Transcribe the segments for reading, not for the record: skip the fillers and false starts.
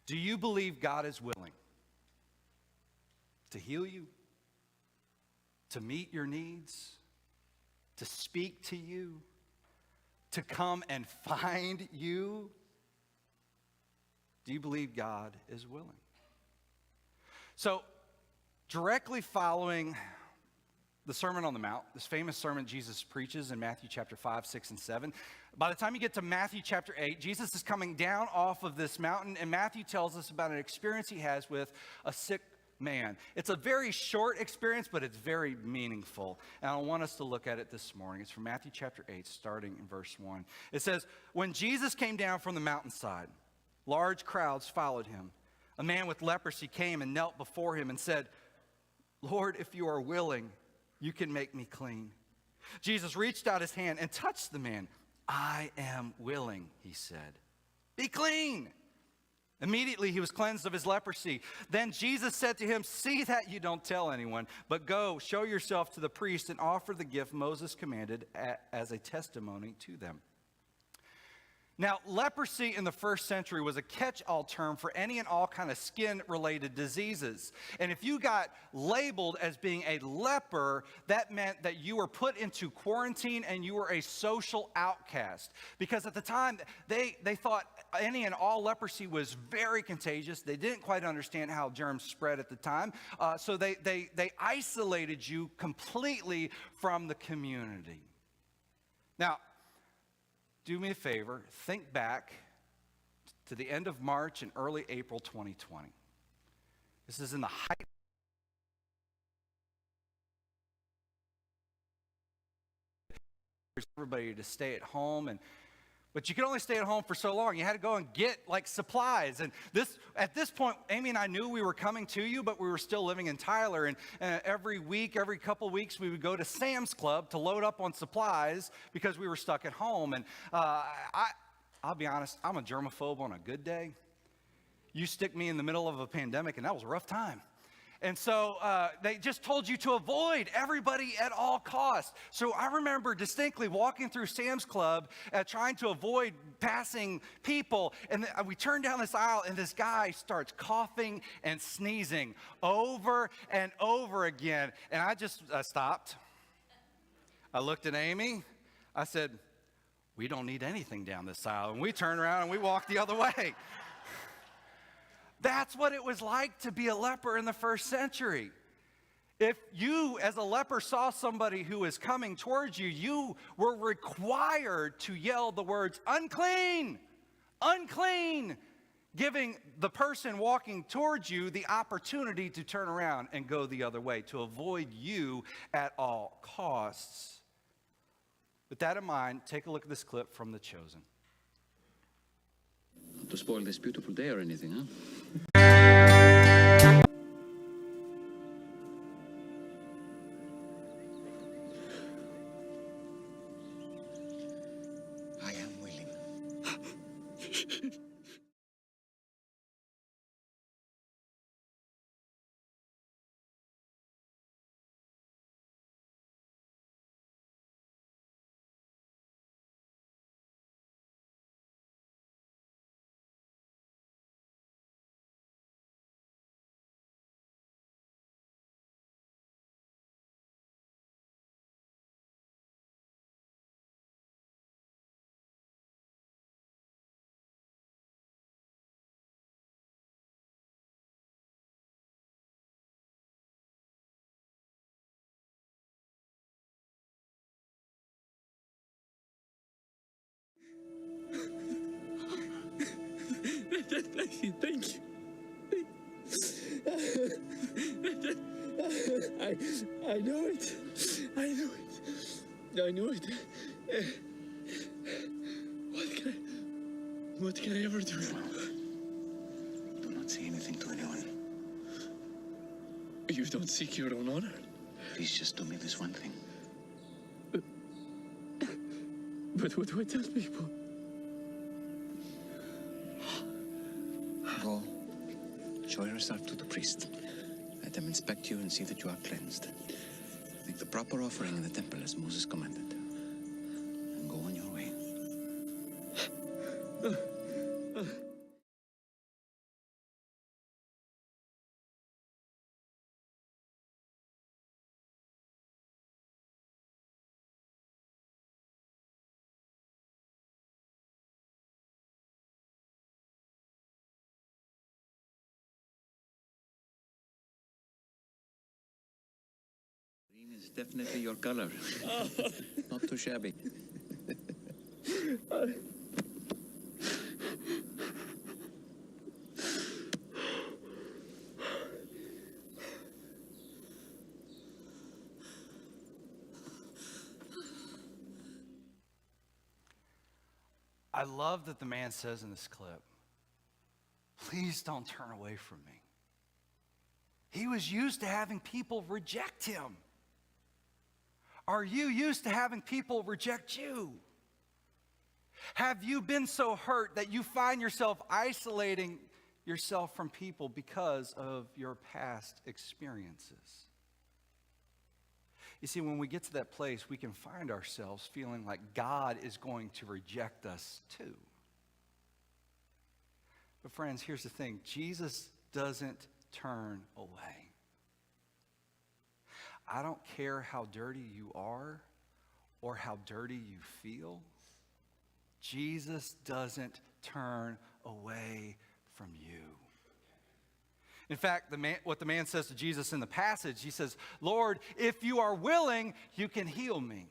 Do you believe God is willing to heal you, to meet your needs, to speak to you, to come and find you? Do you believe God is willing? So, directly following the Sermon on the Mount, this famous sermon Jesus preaches in Matthew chapter 5, 6, and 7. By the time you get to Matthew chapter 8, Jesus is coming down off of this mountain, and Matthew tells us about an experience he has with a sick man. It's a very short experience, but it's very meaningful. And I want us to look at it this morning. It's from Matthew chapter 8, starting in verse 1. It says, "When Jesus came down from the mountainside, large crowds followed him. A man with leprosy came and knelt before him and said, 'Lord, if you are willing, you can make me clean.' Jesus reached out his hand and touched the man. 'I am willing,' he said. 'Be clean.' Immediately he was cleansed of his leprosy. Then Jesus said to him, 'See that you don't tell anyone, but go, show yourself to the priest and offer the gift Moses commanded as a testimony to them.'" Now, leprosy in the first century was a catch-all term for any and all kind of skin-related diseases. And if you got labeled as being a leper, that meant that you were put into quarantine and you were a social outcast. Because at the time, they thought any and all leprosy was very contagious. They didn't quite understand how germs spread at the time. So they isolated you completely from the community. Now, do me a favor, think back to the end of March and early April 2020. This is in the height of everybody to stay at home, but you could only stay at home for so long. You had to go and get supplies. And at this point, Amy and I knew we were coming to you, but we were still living in Tyler. And every couple weeks, we would go to Sam's Club to load up on supplies because we were stuck at home. And I'll be honest, I'm a germaphobe on a good day. You stick me in the middle of a pandemic, and that was a rough time. And so they just told you to avoid everybody at all costs. So I remember distinctly walking through Sam's Club trying to avoid passing people. And we turned down this aisle and this guy starts coughing and sneezing over and over again. And I stopped. I looked at Amy. I said, "We don't need anything down this aisle." And we turned around and we walked the other way. That's what it was like to be a leper in the first century. If you, as a leper, saw somebody who was coming towards you, you were required to yell the words, "Unclean! Unclean!" giving the person walking towards you the opportunity to turn around and go the other way, to avoid you at all costs. With that in mind, take a look at this clip from The Chosen. Not to spoil this beautiful day or anything, huh? I am willing. Thank you. I know it. I know it. I know it. What can I ever do? Do not say anything to anyone. You don't seek your own honor. Please just do me this one thing. But what do I tell people? Go, show yourself to the priest. Let them inspect you and see that you are cleansed. Make the proper offering in the temple as Moses commanded. And go on your way. It's definitely your color. Not too shabby. I love that the man says in this clip, please don't turn away from me. He was used to having people reject him. Are you used to having people reject you? Have you been so hurt that you find yourself isolating yourself from people because of your past experiences? You see, when we get to that place, we can find ourselves feeling like God is going to reject us too. But friends, here's the thing. Jesus doesn't turn away. I don't care how dirty you are or how dirty you feel. Jesus doesn't turn away from you. In fact, what the man says to Jesus in the passage, he says, Lord, if you are willing, you can heal me.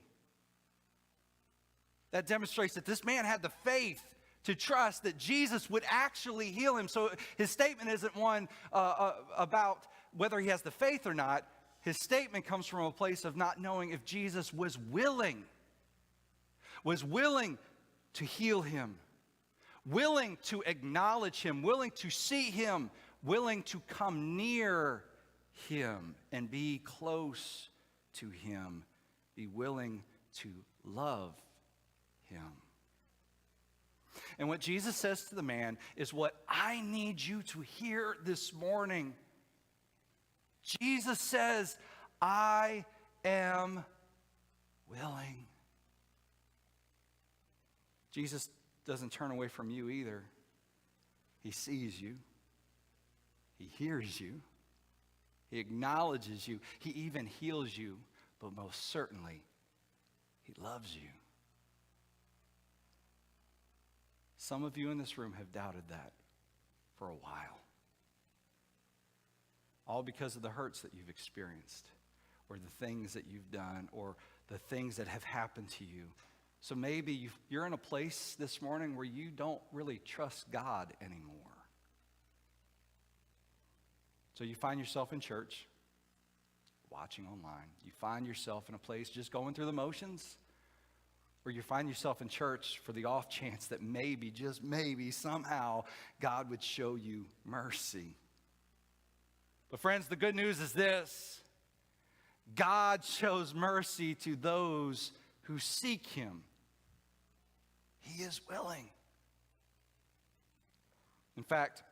That demonstrates that this man had the faith to trust that Jesus would actually heal him. So his statement isn't one about whether he has the faith or not. His statement comes from a place of not knowing if Jesus was willing to heal him, willing to acknowledge him, willing to see him, willing to come near him and be close to him, be willing to love him. And what Jesus says to the man is what I need you to hear this morning. Jesus says, I am willing. Jesus doesn't turn away from you either. He sees you. He hears you. He acknowledges you. He even heals you. But most certainly, he loves you. Some of you in this room have doubted that for a while. All because of the hurts that you've experienced, or the things that you've done, or the things that have happened to you. So maybe you're in a place this morning where you don't really trust God anymore. So you find yourself in church, watching online. You find yourself in a place just going through the motions. Or you find yourself in church for the off chance that maybe, just maybe, somehow, God would show you mercy. But friends, the good news is this. God shows mercy to those who seek him. He is willing. In fact,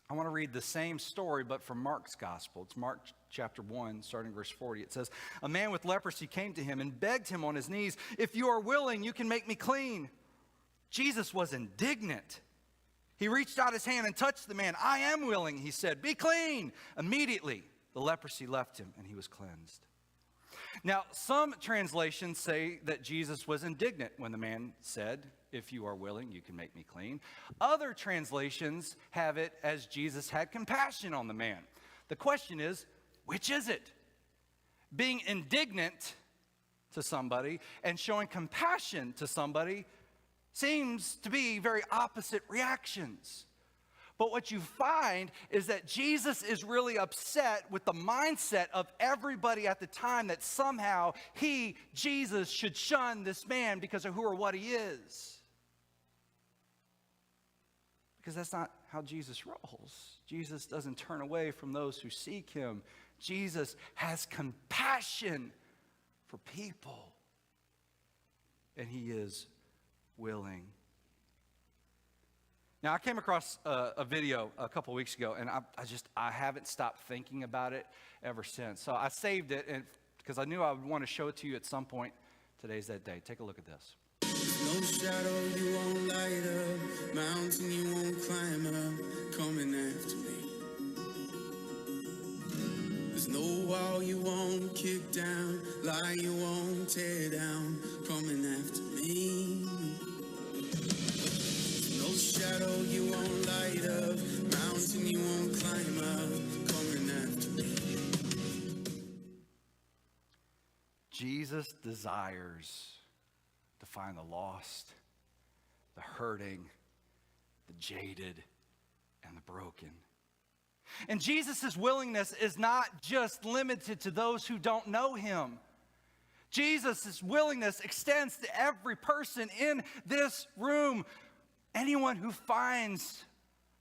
I want to read the same story, but from Mark's gospel. It's Mark chapter 1, starting verse 40. It says, a man with leprosy came to him and begged him on his knees, if you are willing, you can make me clean. Jesus was indignant. He reached out his hand and touched the man. I am willing, he said, be clean. Immediately, the leprosy left him and he was cleansed. Now, some translations say that Jesus was indignant when the man said, if you are willing, you can make me clean. Other translations have it as Jesus had compassion on the man. The question is, which is it? Being indignant to somebody and showing compassion to somebody seems to be very opposite reactions. But what you find is that Jesus is really upset with the mindset of everybody at the time that somehow he, Jesus, should shun this man because of who or what he is. Because that's not how Jesus rolls. Jesus doesn't turn away from those who seek him. Jesus has compassion for people. And he is willing. Now, I came across a video a couple weeks ago, and I haven't stopped thinking about it ever since. So I saved it because I knew I would want to show it to you at some point. Today's that day. Take a look at this. No shadow you won't light up, mountain you won't climb up, coming after me. There's no wall you won't kick down, lie you won't tear down, coming after me. No shadow you won't light up, mountain you won't climb up, coming after me. Jesus desires to find the lost, the hurting, the jaded, and the broken. And Jesus' willingness is not just limited to those who don't know him. Jesus' willingness extends to every person in this room. Anyone who finds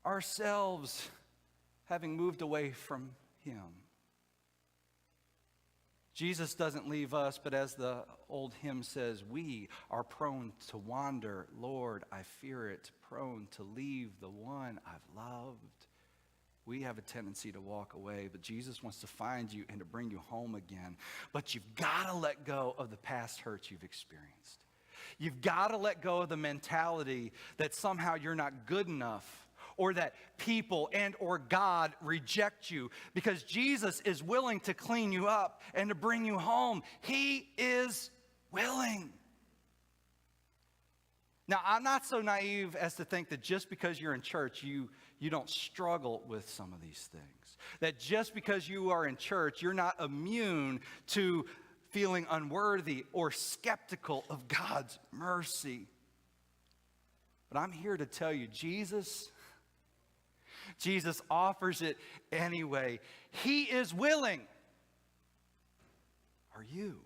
ourselves having moved away from him. Jesus doesn't leave us, but as the old hymn says, we are prone to wander. Lord, I fear it, prone to leave the one I've loved. We have a tendency to walk away, but Jesus wants to find you and to bring you home again. But you've got to let go of the past hurts you've experienced. You've got to let go of the mentality that somehow you're not good enough, or that people and or God reject you, because Jesus is willing to clean you up and to bring you home. He is willing. Now, I'm not so naive as to think that just because you're in church, you don't struggle with some of these things. That just because you are in church, you're not immune to feeling unworthy or skeptical of God's mercy. But I'm here to tell you, Jesus offers it anyway. He is willing. Are you?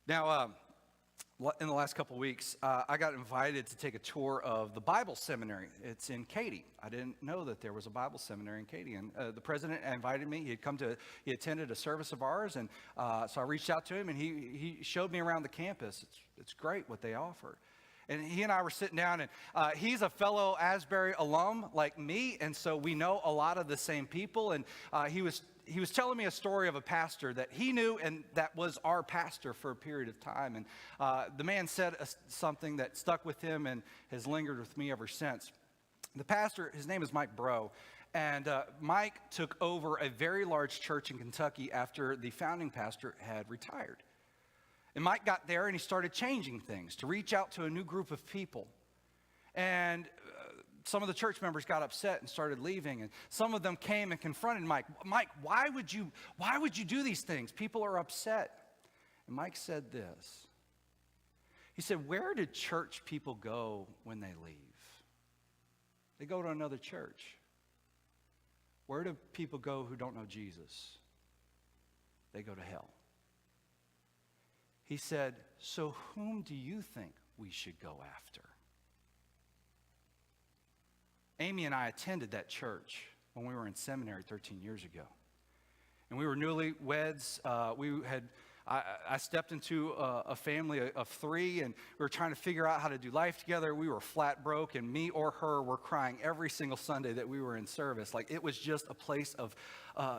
Now, in the last couple of weeks, I got invited to take a tour of the Bible seminary. It's in Katy. I didn't know that there was a Bible seminary in Katy. And the president invited me. He attended a service of ours. And so I reached out to him, and he showed me around the campus. It's great what they offer. And he and I were sitting down, and he's a fellow Asbury alum like me, and so we know a lot of the same people. And he was telling me a story of a pastor that he knew, and that was our pastor for a period of time. And the man said something that stuck with him and has lingered with me ever since. The pastor, his name is Mike Bro, and Mike took over a very large church in Kentucky after the founding pastor had retired. And Mike got there and he started changing things to reach out to a new group of people. And some of the church members got upset and started leaving. And some of them came and confronted Mike. Mike, why would you do these things? People are upset. And Mike said this. He said, where do church people go when they leave? They go to another church. Where do people go who don't know Jesus? They go to hell. He said, so whom do you think we should go after? Amy and I attended that church when we were in seminary 13 years ago. And we were newlyweds. I stepped into a family of three, and we were trying to figure out how to do life together. We were flat broke, and me or her were crying every single Sunday that we were in service. Like, it was just a place of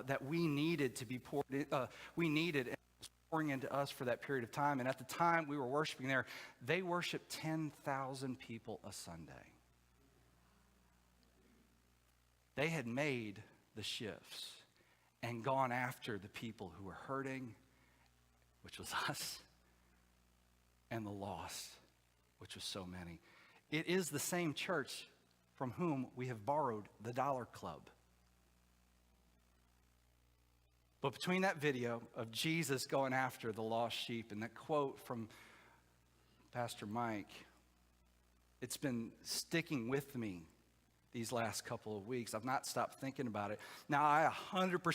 that we needed to be poured in. We needed pouring into us for that period of time. And at the time we were worshiping there, they worshiped 10,000 people a Sunday. They had made the shifts and gone after the people who were hurting, which was us, and the lost, which was so many. It is the same church from whom we have borrowed the Dollar Club. But between that video of Jesus going after the lost sheep and that quote from Pastor Mike, it's been sticking with me these last couple of weeks. I've not stopped thinking about it. Now, I 100%